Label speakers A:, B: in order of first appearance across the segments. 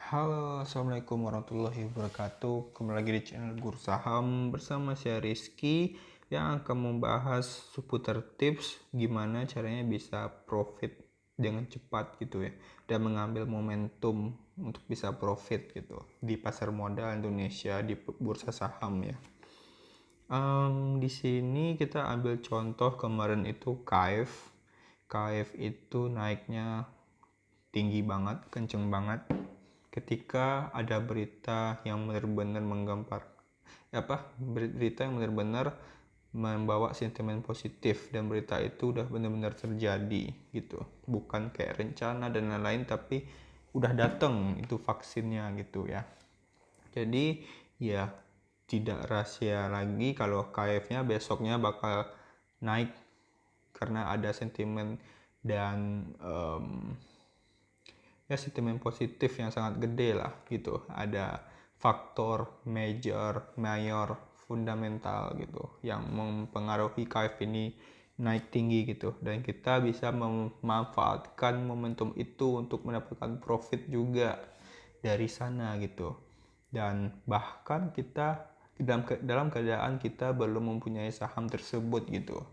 A: Halo, Assalamualaikum warahmatullahi wabarakatuh. Kembali lagi di channel Guru Saham bersama saya Rizky yang akan membahas seputar tips gimana caranya bisa profit dengan cepat gitu ya, dan mengambil momentum untuk bisa profit gitu di pasar modal Indonesia di bursa saham ya. Di sini kita ambil contoh kemarin itu KF. KF itu naiknya tinggi banget, kenceng banget ketika ada berita yang benar-benar menggempar berita yang benar-benar membawa sentimen positif, dan berita itu udah benar-benar terjadi gitu, bukan kayak rencana dan lain-lain, tapi udah datang itu vaksinnya gitu ya. Jadi ya tidak rahasia lagi kalau KF-nya besoknya bakal naik karena ada sentimen dan sentimen positif yang sangat gede lah gitu. Ada faktor mayor fundamental gitu yang mempengaruhi KF ini naik tinggi gitu, dan kita bisa memanfaatkan momentum itu untuk mendapatkan profit juga dari sana gitu. Dan bahkan kita dalam keadaan kita belum mempunyai saham tersebut gitu.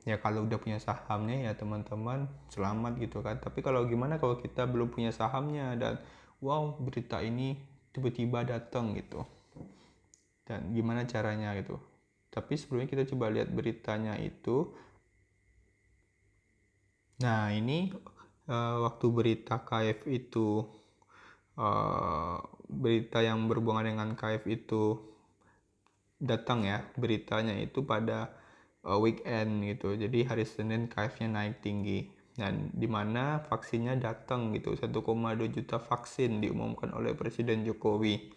A: Ya kalau udah punya sahamnya ya teman-teman selamat gitu kan. Tapi kalau gimana kalau kita belum punya sahamnya dan wow berita ini tiba-tiba datang gitu, dan gimana caranya gitu. Tapi sebelumnya kita coba lihat beritanya itu. Nah ini waktu berita KF itu berita yang berhubungan dengan KF itu datang ya, beritanya itu pada weekend gitu. Jadi hari Senin KF-nya naik tinggi, dan dimana vaksinnya datang gitu, 1,2 juta vaksin diumumkan oleh Presiden Jokowi.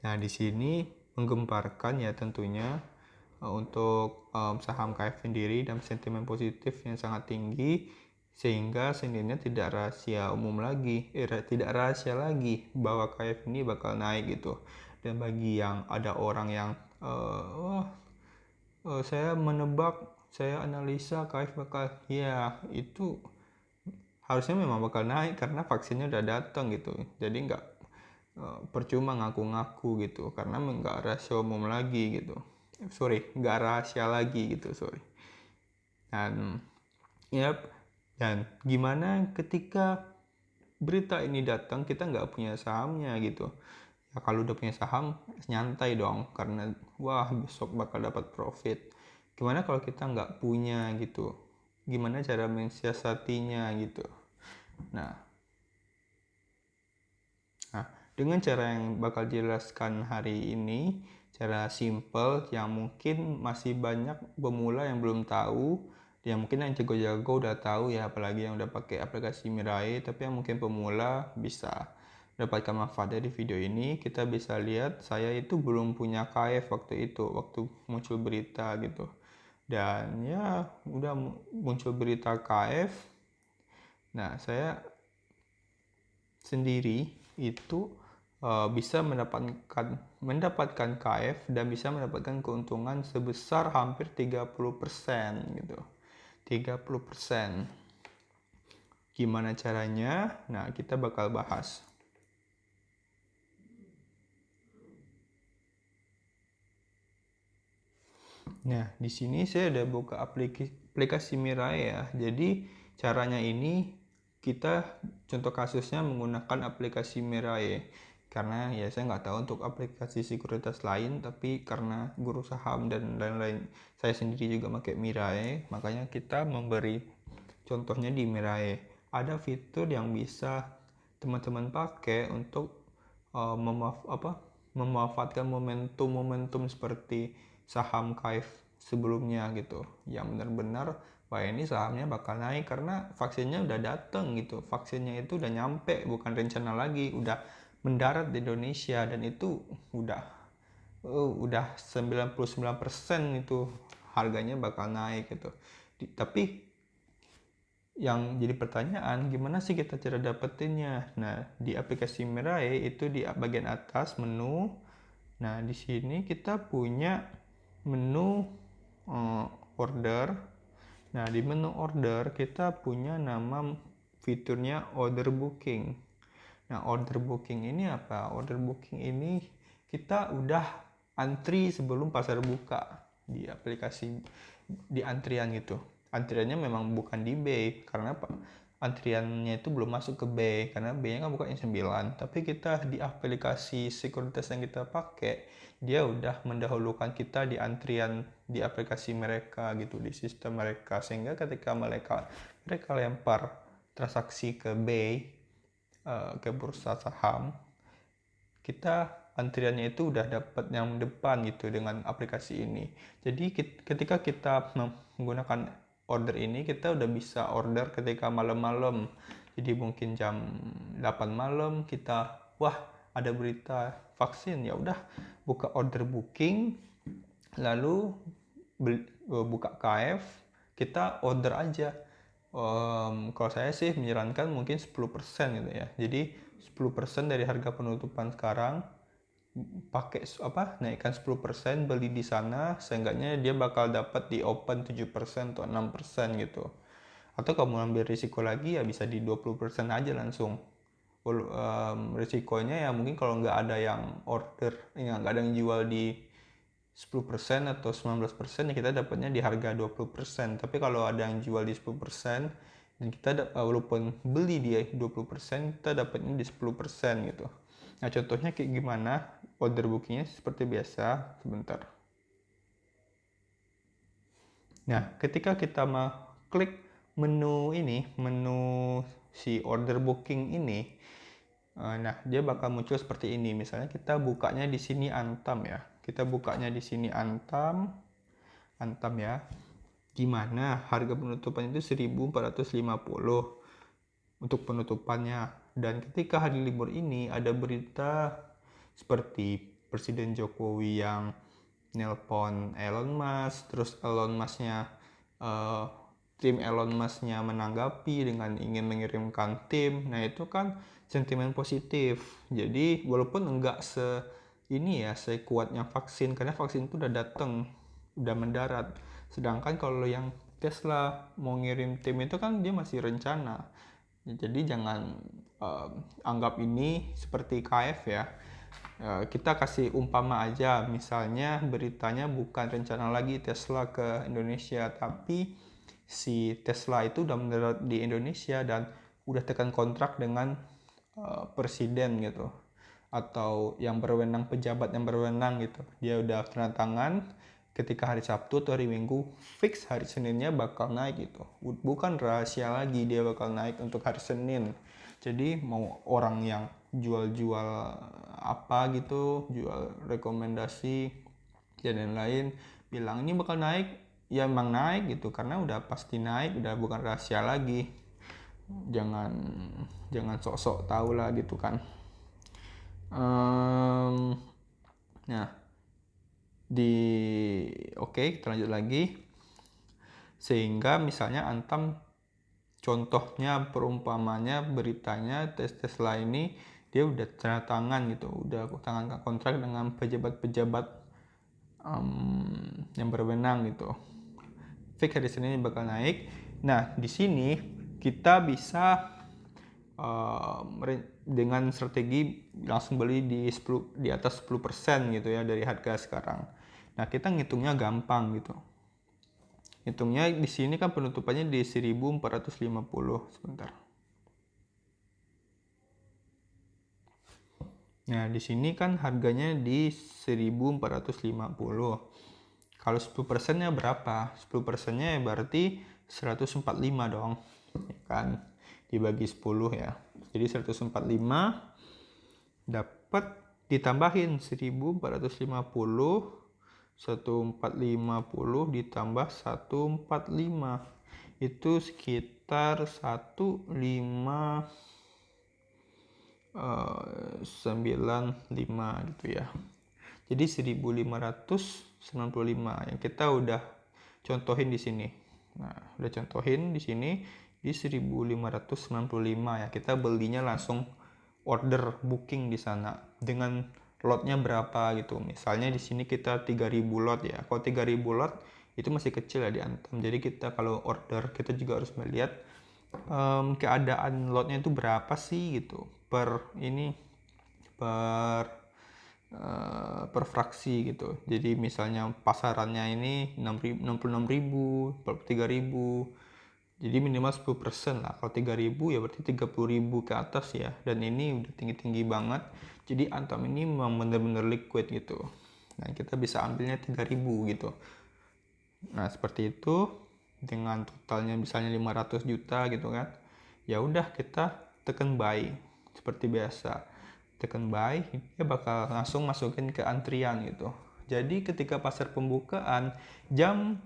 A: Nah di sini menggemparkan ya tentunya untuk saham KF sendiri dan sentimen positif yang sangat tinggi, sehingga Seninnya tidak rahasia umum lagi, tidak rahasia lagi bahwa KF ini bakal naik gitu. Dan bagi yang ada orang yang saya menebak, saya analisa KF bakal, ya itu harusnya memang bakal naik karena vaksinnya udah datang gitu. Jadi nggak percuma ngaku-ngaku gitu, karena nggak rahasia umum lagi gitu. Nggak rahasia lagi gitu, Dan dan gimana ketika berita ini datang kita nggak punya sahamnya gitu. Ya kalau udah punya saham nyantai dong, karena wah besok bakal dapat profit. Gimana kalau kita nggak punya gitu, gimana cara mensiasatinya gitu. Nah, dengan cara yang bakal jelaskan hari ini, cara simple yang mungkin masih banyak pemula yang belum tahu, yang mungkin yang jago-jago udah tahu ya, apalagi yang udah pakai aplikasi Mirai, tapi yang mungkin pemula bisa dapatkan manfaat dari video ini. Kita bisa lihat saya itu belum punya KF waktu itu, waktu muncul berita gitu. Dan ya udah muncul berita KF. Nah, saya sendiri itu bisa mendapatkan KF dan bisa mendapatkan keuntungan sebesar hampir 30% gitu. 30%. Gimana caranya? Nah, kita bakal bahas. Nah, di sini saya udah buka aplikasi Mirai ya. Jadi, caranya ini kita contoh kasusnya menggunakan aplikasi Mirai. Karena ya saya nggak tahu untuk aplikasi sekuritas lain, tapi karena guru saham dan lain-lain saya sendiri juga pakai Mirai, makanya kita memberi contohnya di Mirai. Ada fitur yang bisa teman-teman pakai untuk memanfaatkan momentum-momentum seperti saham KF sebelumnya gitu, yang benar-benar wah ini sahamnya bakal naik karena vaksinnya udah dateng gitu, vaksinnya itu udah nyampe, bukan rencana lagi, udah mendarat di Indonesia, dan itu udah 99% itu harganya bakal naik gitu. Tapi yang jadi pertanyaan, gimana sih kita cara dapetinnya? Nah, di aplikasi Mirai itu di bagian atas menu. Nah, di sini kita punya menu order. Nah, di menu order kita punya nama fiturnya order booking. Nah, order booking ini apa? Order booking ini kita udah antri sebelum pasar buka di aplikasi, di antrian gitu. Antriannya memang bukan di Bay, karena apa? Antriannya itu belum masuk ke Bay, karena Bay-nya kan buka jam 9. Tapi kita di aplikasi sekuritas yang kita pakai, dia udah mendahulukan kita di antrian di aplikasi mereka gitu, di sistem mereka. Sehingga ketika mereka lempar transaksi ke Bay, ke bursa saham, kita antriannya itu udah dapat yang depan gitu dengan aplikasi ini. Jadi ketika kita menggunakan order ini, kita udah bisa order ketika malam-malam. Jadi mungkin jam 8 malam kita, wah ada berita vaksin, ya udah buka order booking, lalu buka KF, kita order aja. Kalau saya sih menyarankan mungkin 10% gitu ya. Jadi 10% dari harga penutupan sekarang, pakai naikkan 10%, beli di sana, seenggaknya dia bakal dapat di open 7% atau 6% gitu. Atau kalau mau ambil risiko lagi ya bisa di 20% aja langsung. Risikonya ya mungkin kalau nggak ada yang order, ya nggak ada yang jual di 10% atau 19%, ya kita dapatnya di harga 20%. Tapi kalau ada yang jual di 10%, dan kita walaupun beli di 20%, kita dapatnya di 10% gitu. Nah, contohnya kayak gimana? Order bookingnya seperti biasa, sebentar. Nah, ketika kita mau klik menu ini, menu si order booking ini, nah dia bakal muncul seperti ini. Misalnya kita bukanya di sini Antam ya. Kita bukanya di sini Antam ya. Gimana harga penutupan itu 1.450 untuk penutupannya. Dan ketika hari libur ini ada berita seperti Presiden Jokowi yang nelpon Elon Musk, terus Elon Musk-nya tim Elon Musk-nya menanggapi dengan ingin mengirimkan tim. Nah, itu kan sentimen positif. Jadi walaupun enggak sekuatnya vaksin, karena vaksin itu udah datang, udah mendarat. Sedangkan kalau yang Tesla mau ngirim tim itu kan dia masih rencana. Jadi jangan anggap ini seperti KF ya. Kita kasih umpama aja, misalnya beritanya bukan rencana lagi Tesla ke Indonesia, tapi si Tesla itu udah mendarat di Indonesia dan udah tekan kontrak dengan presiden gitu, atau yang berwenang, pejabat yang berwenang gitu. Dia udah tanda tangan ketika hari Sabtu atau hari Minggu, fix hari Seninnya bakal naik gitu. Bukan rahasia lagi, dia bakal naik untuk hari Senin. Jadi mau orang yang jual-jual apa gitu, jual rekomendasi dan lain-lain, bilang ini bakal naik, ya emang naik gitu, karena udah pasti naik, udah bukan rahasia lagi. Jangan sok-sok tahu lah gitu kan. Nah, kita lanjut lagi. Sehingga misalnya Antam, contohnya perumpamanya beritanya Tesla ini dia udah tanda tangan gitu, udah tangan kontrak dengan pejabat-pejabat yang berwenang gitu. Fix hari Senin bakal naik. Nah, di sini kita bisa dengan strategi langsung beli di atas 10% gitu ya dari harga sekarang. Nah, kita ngitungnya gampang gitu. Hitungnya di sini kan penutupannya di 1.450, sebentar. Nah, di sini kan harganya di 1.450. Kalau 10%-nya berapa? 10%-nya berarti 145 dong. Ya kan? Dibagi 10 ya. Jadi 145 dapat ditambahin 1.450, 1.450 ditambah 145 itu sekitar 1.595 gitu ya. Jadi 1.595 yang kita udah contohin di sini. Nah, udah contohin di sini di 1.595 ya. Kita belinya langsung order booking di sana dengan lotnya berapa gitu. Misalnya di sini kita 3.000 lot ya. Kalau 3.000 lot itu masih kecil ya di Antam. Jadi kita kalau order, kita juga harus melihat keadaan lotnya itu berapa sih gitu. per ini per fraksi gitu. Jadi misalnya pasarannya ini 66.000, 43.000. Jadi minimal 10% lah. Kalau 3.000 ya berarti 30.000 ke atas ya. Dan ini udah tinggi-tinggi banget. Jadi Antam ini memang bener-bener liquid gitu. Nah, kita bisa ambilnya 3.000 gitu. Nah, seperti itu dengan totalnya misalnya 500 juta gitu kan. Ya udah kita tekan buy seperti biasa. Tekan buy, dia bakal langsung masukin ke antrian gitu. Jadi ketika pasar pembukaan jam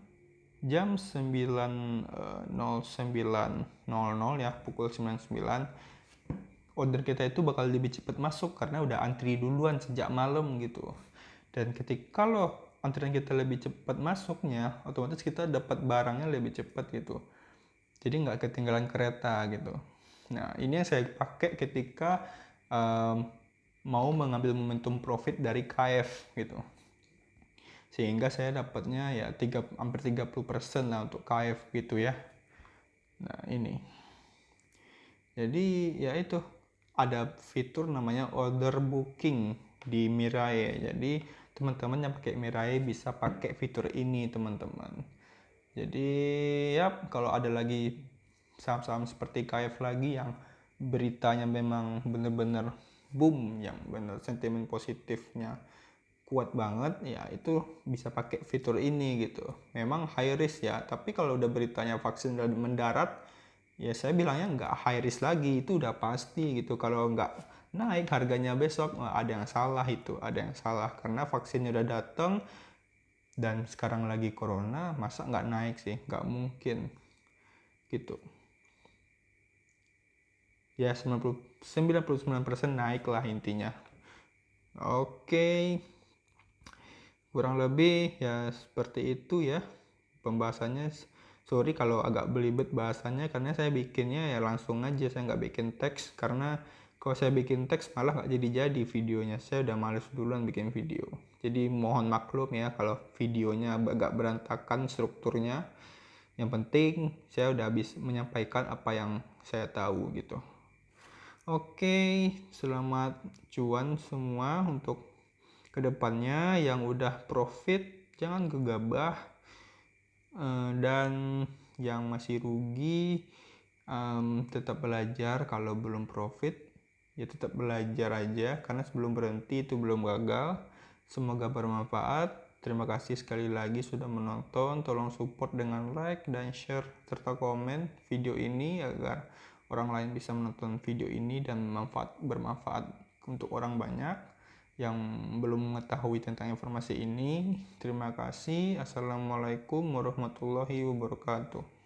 A: jam 9.09.00 ya, pukul 99, order kita itu bakal lebih cepat masuk karena udah antri duluan sejak malam gitu. Dan ketika kalau antrian kita lebih cepat masuknya, otomatis kita dapat barangnya lebih cepat gitu. Jadi nggak ketinggalan kereta gitu. Nah, ini yang saya pakai ketika mau mengambil momentum profit dari KF gitu. Sehingga saya dapatnya ya hampir 30% lah untuk KF gitu ya. Nah, ini. Jadi ya itu ada fitur namanya order booking di Mirai. Jadi teman-teman yang pakai Mirai bisa pakai fitur ini teman-teman. Jadi ya kalau ada lagi saham-saham seperti KF lagi yang beritanya memang benar-benar boom, yang benar sentimen positifnya kuat banget, ya itu bisa pakai fitur ini gitu. Memang high risk ya, tapi kalau udah beritanya vaksin udah mendarat, ya saya bilangnya nggak high risk lagi, itu udah pasti gitu. Kalau nggak naik harganya besok, ada yang salah itu, ada yang salah karena vaksinnya udah datang dan sekarang lagi corona, masa nggak naik sih? Nggak mungkin gitu. Ya 99% naik lah intinya. Oke, kurang lebih ya seperti itu ya pembahasannya. Sorry kalau agak belibet bahasanya karena saya bikinnya ya langsung aja, saya nggak bikin teks karena kalau saya bikin teks malah nggak jadi videonya. Saya udah males duluan bikin video, jadi mohon maklum ya kalau videonya agak berantakan strukturnya. Yang penting saya udah habis menyampaikan apa yang saya tahu gitu. Oke, selamat cuan semua untuk kedepannya. Yang udah profit jangan gegabah, dan yang masih rugi tetap belajar. Kalau belum profit ya tetap belajar aja karena sebelum berhenti itu belum gagal. Semoga bermanfaat. Terima kasih sekali lagi sudah menonton. Tolong support dengan like dan share serta komen video ini agar orang lain bisa menonton video ini dan bermanfaat untuk orang banyak yang belum mengetahui tentang informasi ini. Terima kasih. Assalamualaikum warahmatullahi wabarakatuh.